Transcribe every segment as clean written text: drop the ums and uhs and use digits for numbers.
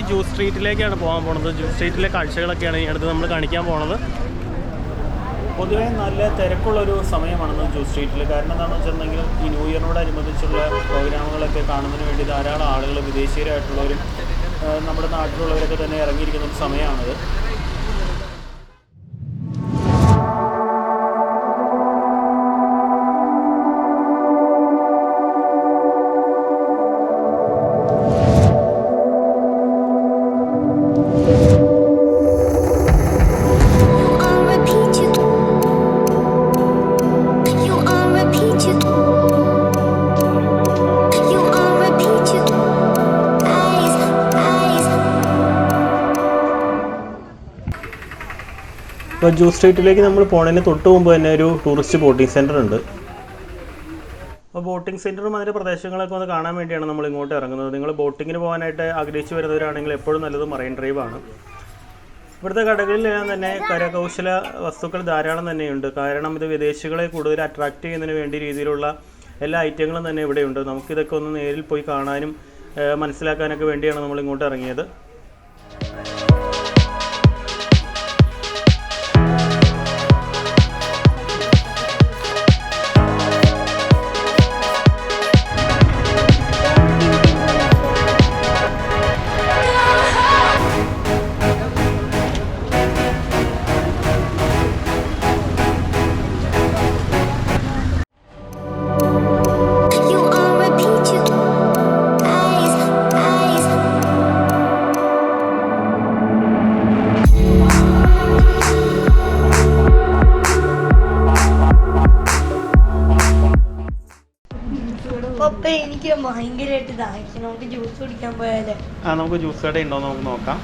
Juice സ്ട്രീറ്റിലേക്കാണ് പോകാൻ പോണത്. Juice സ്ട്രീറ്റിലെ കാഴ്ചകളൊക്കെയാണ് ഈ അടുത്ത് നമ്മൾ കാണിക്കാൻ പോണത്. പൊതുവേ നല്ല തിരക്കുള്ളൊരു സമയമാണെന്ന് ജ്യൂസ് സ്ട്രീറ്റിൽ. കാരണം എന്താണെന്ന് വെച്ചിട്ടുണ്ടെങ്കിൽ ഈ ന്യൂ ഇയറിനോടനുബന്ധിച്ചുള്ള പ്രോഗ്രാമുകളൊക്കെ കാണുന്നതിന് വേണ്ടി ധാരാളം ആളുകൾ, വിദേശീയരായിട്ടുള്ളവരും നമ്മുടെ നാട്ടിലുള്ളവരൊക്കെ തന്നെ ഇറങ്ങിയിരിക്കുന്ന ഒരു സമയമാണിത്. ഇപ്പോൾ ജ്യൂസ് സ്ട്രീറ്റിലേക്ക് നമ്മൾ പോണതിന് തൊട്ട് മുമ്പ് തന്നെ ഒരു ടൂറിസ്റ്റ് ബോട്ടിംഗ് സെൻറ്റർ ഉണ്ട്. അപ്പോൾ ബോട്ടിംഗ് സെൻറ്ററും അതിൻ്റെ പ്രദേശങ്ങളൊക്കെ ഒന്ന് കാണാൻ വേണ്ടിയാണ് നമ്മൾ ഇങ്ങോട്ട് ഇറങ്ങുന്നത്. നിങ്ങൾ ബോട്ടിങ്ങിന് പോകാനായിട്ട് ആഗ്രഹിച്ച് വരുന്നവരാണെങ്കിൽ എപ്പോഴും നല്ലത് മറൈൻ ഡ്രൈവാണ്. ഇവിടുത്തെ കടകളിലെല്ലാം തന്നെ കരകൗശല വസ്തുക്കൾ ധാരാളം തന്നെയുണ്ട്. കാരണം ഇത് വിദേശികളെ കൂടുതൽ അട്രാക്റ്റ് ചെയ്യുന്നതിന് വേണ്ടി രീതിയിലുള്ള എല്ലാ ഐറ്റങ്ങളും തന്നെ ഇവിടെയുണ്ട്. നമുക്കിതൊക്കെ ഒന്ന് നേരിൽ പോയി കാണാനും മനസ്സിലാക്കാനൊക്കെ വേണ്ടിയാണ് നമ്മൾ ഇങ്ങോട്ട് ഇറങ്ങിയത്. എനിക്ക് ഭയങ്കരമായിട്ട് ദാഹിച്ചു. നമുക്ക് ജ്യൂസ് കുടിക്കാൻ പോയാലേ? നമുക്ക് ജ്യൂസ് കട ഉണ്ടോ നമുക്ക് നോക്കാം.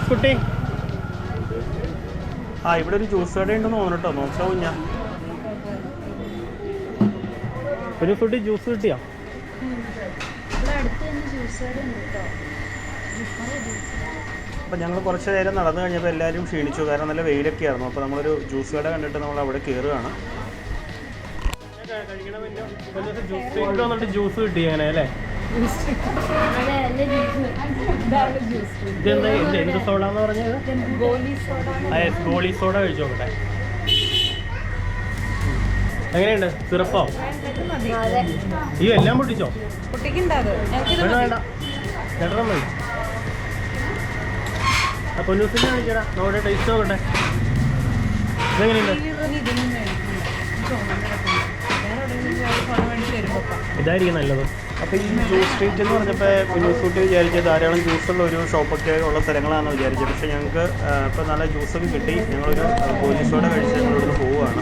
കുട്ടി, ഇവിടെ ഒരു ജ്യൂസ് കട ഉണ്ടെന്ന് തോന്നട്ടോ. നോക്കാവും ഞാൻ. കുട്ടി ജ്യൂസ് കിട്ടിയോ? അപ്പോൾ ഞങ്ങൾ കുറച്ച് നേരം നടന്നു കഴിഞ്ഞപ്പോൾ എല്ലാവരും ക്ഷീണിച്ചു. കാരണം നല്ല വെയിലൊക്കെ ആയിരുന്നു. അപ്പോൾ നമ്മളൊരു ജ്യൂസ് കട കണ്ടിട്ട് നമ്മൾ അവിടെ കയറുകയാണ്. ജ്യൂസ് കിട്ടി അങ്ങനെ അല്ലേ? ഇതെന്താ എന്ത് സോഡ എന്ന് പറഞ്ഞത്? ഗോളി സോഡ കഴിച്ചു നോക്കട്ടെ. എങ്ങനെയുണ്ട്? സിറപ്പോ? ഈ എല്ലാം പൊട്ടിച്ചോ? വേണ്ട, ചേട്ടൻ മതി. അപ്പോൾ ന്യൂസിൽ കാണിക്കടാ, നമ്മുടെ ടേസ്റ്റ് നോക്കട്ടെ. ഇതെങ്ങനെയുണ്ട്? ഇതായിരിക്കും നല്ലത്. അപ്പോൾ ഈ ജ്യൂസ് സ്ട്രീറ്റ് എന്ന് പറഞ്ഞപ്പോൾ കുഞ്ഞൂസൂട്ടി വിചാരിച്ചത് ധാരാളം ജ്യൂസുള്ള ഒരു ഷോപ്പൊക്കെ ഉള്ള സ്ഥലങ്ങളാണെന്ന് വിചാരിച്ചത്. പക്ഷേ ഞങ്ങൾക്ക് ഇപ്പോൾ നല്ല ജ്യൂസൊക്കെ കിട്ടി. ഞങ്ങളൊരു ഗോലി സോഡ കഴിച്ച് ഞങ്ങളിവിടെ പോവുകയാണ്.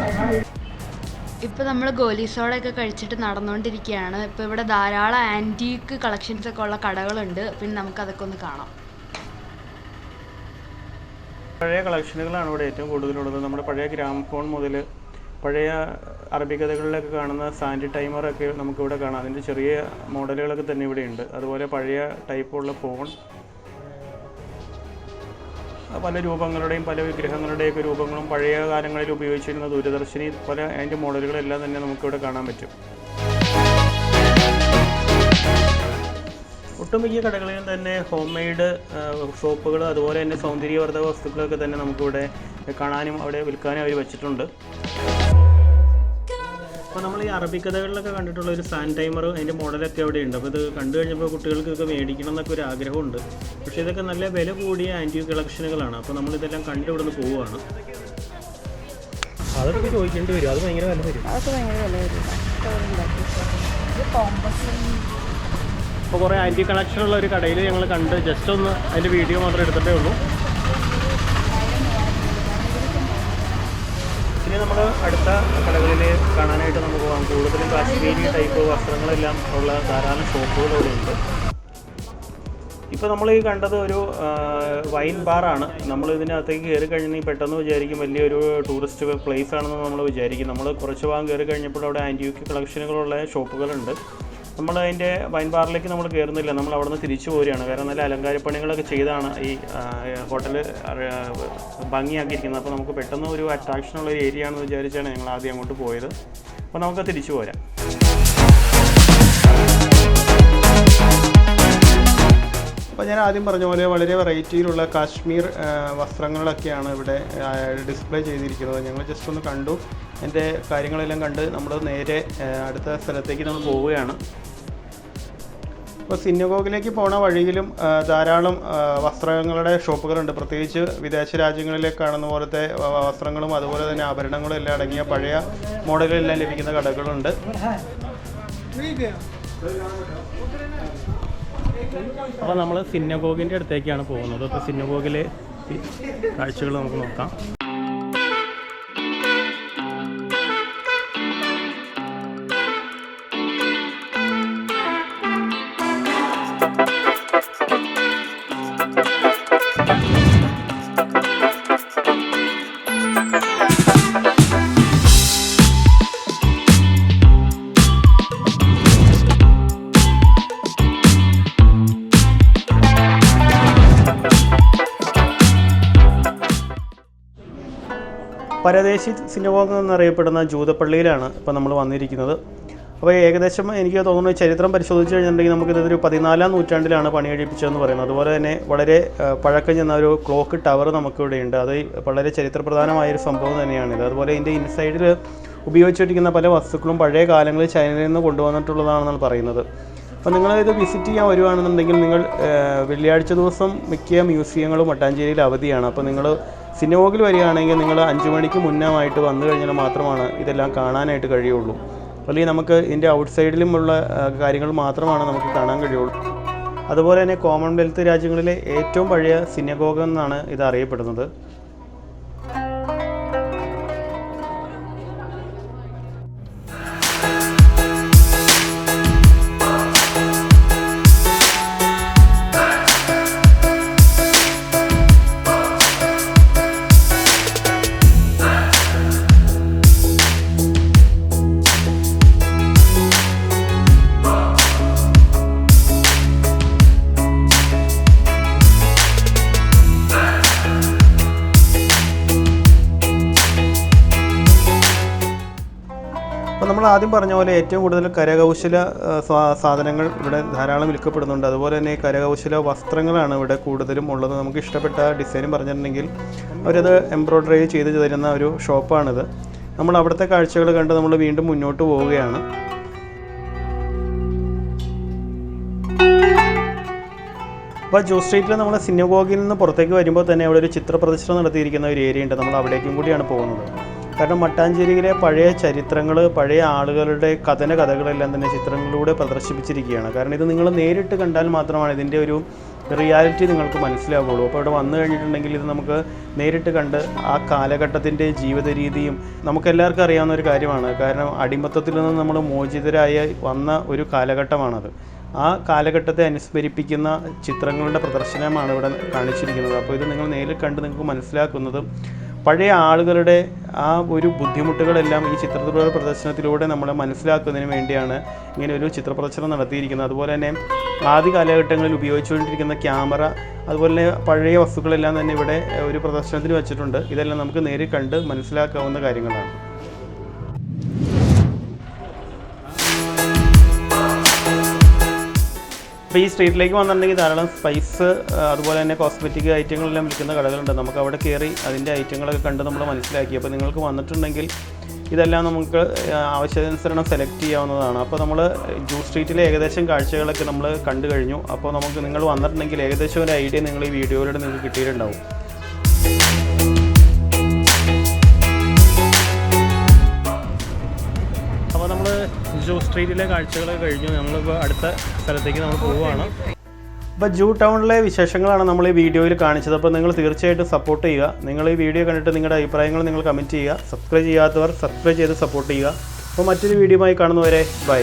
ഇപ്പോൾ നമ്മൾ ഗോലി സോഡയൊക്കെ കഴിച്ചിട്ട് നടന്നുകൊണ്ടിരിക്കുകയാണ്. ഇപ്പോൾ ഇവിടെ ധാരാളം ആൻറ്റീക്ക് കളക്ഷൻസൊക്കെ ഉള്ള കടകളുണ്ട്. പിന്നെ നമുക്കതൊക്കെ ഒന്ന് കാണാം. പഴയ കളക്ഷനുകളാണ് ഇവിടെ ഏറ്റവും കൂടുതലുള്ളത്. നമ്മുടെ പഴയ ഗ്രാമഫോൺ മുതൽ പഴയ അറബിക്കഥകളിലൊക്കെ കാണുന്ന സാൻഡി ടൈമറൊക്കെ നമുക്കിവിടെ കാണാം. അതിൻ്റെ ചെറിയ മോഡലുകളൊക്കെ തന്നെ ഇവിടെയുണ്ട്. അതുപോലെ പഴയ ടൈപ്പുള്ള ഫോൺ, പല രൂപങ്ങളുടെയും പല വിഗ്രഹങ്ങളുടെയൊക്കെ രൂപങ്ങളും പഴയ കാലങ്ങളിൽ ഉപയോഗിച്ചിരുന്ന ദൂരദർശിനി പല അതിൻ്റെ മോഡലുകളെല്ലാം തന്നെ നമുക്കിവിടെ കാണാൻ പറ്റും. ഒട്ടുമിക്ക കടകളിലും തന്നെ ഹോം മെയ്ഡ് സോപ്പുകൾ അതുപോലെ തന്നെ സൗന്ദര്യവർദ്ധക വസ്തുക്കളൊക്കെ തന്നെ നമുക്കിവിടെ കാണാനും അവിടെ വിൽക്കാനും അവർ വെച്ചിട്ടുണ്ട്. അപ്പോൾ നമ്മൾ ഈ അറബിക്കഥകളിലൊക്കെ കണ്ടിട്ടുള്ള ഒരു സാൻഡ് ടൈമർ അതിൻ്റെ മോഡലൊക്കെ അവിടെ ഉണ്ട്. അപ്പോൾ ഇത് കണ്ടു കഴിഞ്ഞപ്പോൾ കുട്ടികൾക്കൊക്കെ മേടിക്കണം എന്നൊക്കെ ഒരു ആഗ്രഹമുണ്ട്. പക്ഷേ ഇതൊക്കെ നല്ല വില കൂടിയ ആൻറ്റി കളക്ഷനുകളാണ്. അപ്പോൾ നമ്മളിതെല്ലാം കണ്ട് ഇവിടെ നിന്ന് പോവുകയാണ്. അതൊക്കെ ചോദിക്കേണ്ടി വരും. അത് ഭയങ്കര വില വരും. അപ്പോൾ കുറേ ആൻറ്റി കളക്ഷനുള്ള ഒരു കടയിൽ ഞങ്ങൾ കണ്ട് ജസ്റ്റ് ഒന്ന് അതിൻ്റെ വീഡിയോ മാത്രം എടുത്തിട്ടേ ഉള്ളൂ. ഇനി നമ്മൾ അടുത്ത കടകളിൽ കാണാനായിട്ട് നമുക്ക് പോകാം. കൂടുതലും കാശ്മീരി ടൈപ്പ് വസ്ത്രങ്ങളെല്ലാം ഉള്ള ധാരാളം ഷോപ്പുകൾ ഇവിടെ ഉണ്ട്. ഇപ്പോൾ നമ്മൾ ഈ കണ്ടത് ഒരു വൈൻ ബാറാണ്. നമ്മൾ ഇതിനകത്തേക്ക് കയറി കഴിഞ്ഞാൽ പെട്ടെന്ന് വിചാരിക്കും വലിയൊരു ടൂറിസ്റ്റ് പ്ലേസ് ആണെന്ന് നമ്മൾ വിചാരിക്കും. നമ്മൾ കുറച്ച് ഭാഗം കയറി കഴിഞ്ഞപ്പോൾ അവിടെ ആൻറ്റിക്ക് കളക്ഷനുകളുള്ള ഷോപ്പുകളുണ്ട്. നമ്മൾ അതിൻ്റെ വൈൻ ബാറിലേക്ക് നമ്മൾ കയറുന്നില്ല. നമ്മൾ അവിടെ നിന്ന് തിരിച്ചു പോരുകയാണ്. കാരണം നല്ല അലങ്കാരപ്പണികളൊക്കെ ചെയ്താണ് ഈ ഹോട്ടൽ ഭംഗിയാക്കിയിരിക്കുന്നത്. അപ്പോൾ നമുക്ക് പെട്ടെന്ന് ഒരു അട്രാക്ഷനുള്ള ഒരു ഏരിയ ആണെന്ന് വിചാരിച്ചാണ് ഞങ്ങൾ ആദ്യം അങ്ങോട്ട് പോയത്. അപ്പോൾ നമുക്ക് തിരിച്ചു പോരാം. അപ്പോൾ ഞാൻ ആദ്യം പറഞ്ഞ പോലെ വളരെ വെറൈറ്റിയിലുള്ള കാശ്മീർ വസ്ത്രങ്ങളൊക്കെയാണ് ഇവിടെ ഡിസ്പ്ലേ ചെയ്തിരിക്കുന്നത്. ഞങ്ങൾ ജസ്റ്റ് ഒന്ന് കണ്ടു, എൻ്റെ കാര്യങ്ങളെല്ലാം കണ്ട് നമ്മൾ നേരെ അടുത്ത സ്ഥലത്തേക്ക് നമ്മൾ പോവുകയാണ്. അപ്പോൾ സിനഗോഗിലേക്ക് പോണ വഴിയിലും ധാരാളം വസ്ത്രങ്ങളുടെ ഷോപ്പുകളുണ്ട്. പ്രത്യേകിച്ച് വിദേശ രാജ്യങ്ങളിലേക്ക് കാണുന്ന പോലത്തെ വസ്ത്രങ്ങളും അതുപോലെ തന്നെ ആഭരണങ്ങളും എല്ലാം അടങ്ങിയ പഴയ മോഡലുകളെല്ലാം ലഭിക്കുന്ന കടകളുണ്ട്. അപ്പോൾ നമ്മൾ സിനഗോഗിൻ്റെ അടുത്തേക്കാണ് പോകുന്നത്. അപ്പോൾ സിനഗോഗിലെ കാഴ്ചകൾ നമുക്ക് നോക്കാം. പരദേശി സിനഗോഗ് എന്നറിയപ്പെടുന്ന ജൂതപ്പള്ളിയിലാണ് ഇപ്പോൾ നമ്മൾ വന്നിരിക്കുന്നത്. അപ്പോൾ ഏകദേശം എനിക്ക് തോന്നുന്നു ചരിത്രം പരിശോധിച്ച് കഴിഞ്ഞിട്ടുണ്ടെങ്കിൽ നമുക്കിതൊരു 14-ാം നൂറ്റാണ്ടിലാണ് പണികഴിപ്പിച്ചതെന്ന് പറയുന്നത്. അതുപോലെ തന്നെ വളരെ പഴക്കം ചെന്ന ഒരു ക്ലോക്ക് ടവർ നമുക്കിവിടെയുണ്ട്. അത് വളരെ ചരിത്രപ്രധാനമായൊരു സംഭവം തന്നെയാണിത്. അതുപോലെ ഇതിൻ്റെ ഇൻസൈഡിൽ ഉപയോഗിച്ചിരിക്കുന്ന പല വസ്തുക്കളും പഴയ കാലങ്ങളിൽ ചൈനയിൽ നിന്ന് കൊണ്ടുവന്നിട്ടുള്ളതാണെന്നാണ് പറയുന്നത്. അപ്പോൾ നിങ്ങളിത് വിസിറ്റ് ചെയ്യാൻ വരുവാണെന്നുണ്ടെങ്കിൽ നിങ്ങൾ വെള്ളിയാഴ്ച ദിവസം മിക്ക മ്യൂസിയങ്ങളും മട്ടാഞ്ചേരിയിൽ അവധിയാണ്. അപ്പോൾ നിങ്ങൾ സിനഗോഗിൽ വരികയാണെങ്കിൽ നിങ്ങൾ 5 മണിക്ക് മുന്നമായിട്ട് വന്നു കഴിഞ്ഞാൽ മാത്രമാണ് ഇതെല്ലാം കാണാനായിട്ട് കഴിയുള്ളൂ. അല്ലെങ്കിൽ നമുക്ക് ഇതിൻ്റെ ഔട്ട്സൈഡിലുമുള്ള കാര്യങ്ങൾ മാത്രമാണ് നമുക്ക് കാണാൻ കഴിയുള്ളൂ. അതുപോലെ തന്നെ കോമൺവെൽത്ത് രാജ്യങ്ങളിലെ ഏറ്റവും പഴയ സിനഗോഗ് എന്നാണ് ഇത് അറിയപ്പെടുന്നത്. അപ്പോൾ നമ്മൾ ആദ്യം പറഞ്ഞ പോലെ ഏറ്റവും കൂടുതൽ കരകൗശല സാധനങ്ങൾ ഇവിടെ ധാരാളം വിൽക്കപ്പെടുന്നുണ്ട്. അതുപോലെ തന്നെ കരകൗശല വസ്ത്രങ്ങളാണ് ഇവിടെ കൂടുതലും ഉള്ളത്. നമുക്ക് ഇഷ്ടപ്പെട്ട ഡിസൈനും പറഞ്ഞിട്ടുണ്ടെങ്കിൽ അവരത് എംബ്രോയ്ഡറി ചെയ്ത് തരുന്ന ഒരു ഷോപ്പാണിത്. നമ്മൾ അവിടുത്തെ കാഴ്ചകൾ കണ്ട് നമ്മൾ വീണ്ടും മുന്നോട്ട് പോവുകയാണ്. അപ്പോൾ ജൂ സ്ട്രീറ്റിൽ നമ്മൾ സിനഗോഗിൽ നിന്ന് പുറത്തേക്ക് വരുമ്പോൾ തന്നെ അവിടെ ഒരു ചിത്ര പ്രദർശനം നടത്തിയിരിക്കുന്ന ഒരു ഏരിയ ഉണ്ട്. നമ്മൾ അവിടേക്കും കൂടിയാണ് പോകുന്നത്. കാരണം മട്ടാഞ്ചേരിയിലെ പഴയ ചരിത്രങ്ങൾ, പഴയ ആളുകളുടെ കഥകളെല്ലാം തന്നെ ചിത്രങ്ങളിലൂടെ പ്രദർശിപ്പിച്ചിരിക്കുകയാണ്. കാരണം ഇത് നിങ്ങൾ നേരിട്ട് കണ്ടാൽ മാത്രമാണ് ഇതിൻ്റെ ഒരു റിയാലിറ്റി നിങ്ങൾക്ക് മനസ്സിലാവുള്ളൂ. അപ്പോൾ ഇവിടെ വന്നു കഴിഞ്ഞിട്ടുണ്ടെങ്കിൽ ഇത് നമുക്ക് നേരിട്ട് കണ്ട് ആ കാലഘട്ടത്തിൻ്റെ ജീവിത രീതിയും നമുക്കെല്ലാവർക്കും അറിയാവുന്ന ഒരു കാര്യമാണ്. കാരണം അടിമത്തത്തിൽ നിന്ന് നമ്മൾ മോചിതരായി വന്ന ഒരു കാലഘട്ടമാണത്. ആ കാലഘട്ടത്തെ അനുസ്മരിപ്പിക്കുന്ന ചിത്രങ്ങളുടെ പ്രദർശനമാണ് ഇവിടെ കാണിച്ചിരിക്കുന്നത്. അപ്പോൾ ഇത് നിങ്ങൾ നേരിൽ കണ്ട് നിങ്ങൾക്ക് മനസ്സിലാക്കുന്നത് പഴയ ആളുകളുടെ ആ ഒരു ബുദ്ധിമുട്ടുകളെല്ലാം ഈ ചിത്രത്തിലൂടെ പ്രദർശനത്തിലൂടെ നമ്മളെ മനസ്സിലാക്കുന്നതിന് വേണ്ടിയാണ് ഇങ്ങനെ ഒരു ചിത്ര പ്രദർശനം നടത്തിയിരിക്കുന്നത്. അതുപോലെ തന്നെ ആദ്യ കാലഘട്ടങ്ങളിൽ ഉപയോഗിച്ചുകൊണ്ടിരിക്കുന്ന ക്യാമറ, അതുപോലെ തന്നെ പഴയ വസ്തുക്കളെല്ലാം തന്നെ ഇവിടെ ഒരു പ്രദർശനത്തിന് വെച്ചിട്ടുണ്ട്. ഇതെല്ലാം നമുക്ക് നേരിൽ കണ്ട് മനസ്സിലാക്കാവുന്ന കാര്യങ്ങളാണ്. അപ്പോൾ ഈ സ്ട്രീറ്റിലേക്ക് വന്നിട്ടുണ്ടെങ്കിൽ ധാരാളം സ്പൈസ്, അതുപോലെ തന്നെ കോസ്മെറ്റിക് ഐറ്റങ്ങളെല്ലാം വിൽക്കുന്ന കടകളുണ്ട്. നമുക്ക് അവിടെ കയറി അതിൻ്റെ ഐറ്റങ്ങളൊക്കെ കണ്ട് നമ്മൾ മനസ്സിലാക്കി. അപ്പോൾ നിങ്ങൾക്ക് വന്നിട്ടുണ്ടെങ്കിൽ ഇതെല്ലാം നമുക്ക് ആവശ്യാനുസരണം സെലക്ട് ചെയ്യാവുന്നതാണ്. അപ്പോൾ നമ്മൾ ജൂ സ്ട്രീറ്റിലെ ഏകദേശം കാഴ്ചകളൊക്കെ നമ്മൾ കണ്ടു കഴിഞ്ഞു. അപ്പോൾ നമുക്ക് നിങ്ങൾ വന്നിട്ടുണ്ടെങ്കിൽ ഏകദേശം ഒരു ഐഡിയ നിങ്ങൾ ഈ വീഡിയോയിലൂടെ നിങ്ങൾക്ക് കിട്ടിയിട്ടുണ്ടാവും. അപ്പോൾ നമ്മൾ ജൂ സ്ട്രീറ്റിലെ കാഴ്ചകൾ കഴിഞ്ഞു. നമ്മളിപ്പോൾ അടുത്ത സ്ഥലത്തേക്ക് നമ്മൾ പോവുകയാണ്. അപ്പോൾ ജൂ ടൗണിലെ വിശേഷങ്ങളാണ് നമ്മൾ ഈ വീഡിയോയിൽ കാണിച്ചത്. അപ്പോൾ നിങ്ങൾ തീർച്ചയായിട്ടും സപ്പോർട്ട് ചെയ്യുക. നിങ്ങൾ ഈ വീഡിയോ കണ്ടിട്ട് നിങ്ങളുടെ അഭിപ്രായങ്ങൾ നിങ്ങൾ കമൻറ്റ് ചെയ്യുക. സബ്സ്ക്രൈബ് ചെയ്യാത്തവർ സബ്സ്ക്രൈബ് ചെയ്ത് സപ്പോർട്ട് ചെയ്യുക. അപ്പോൾ മറ്റൊരു വീഡിയോയുമായി കാണുന്നവരെ ബൈ.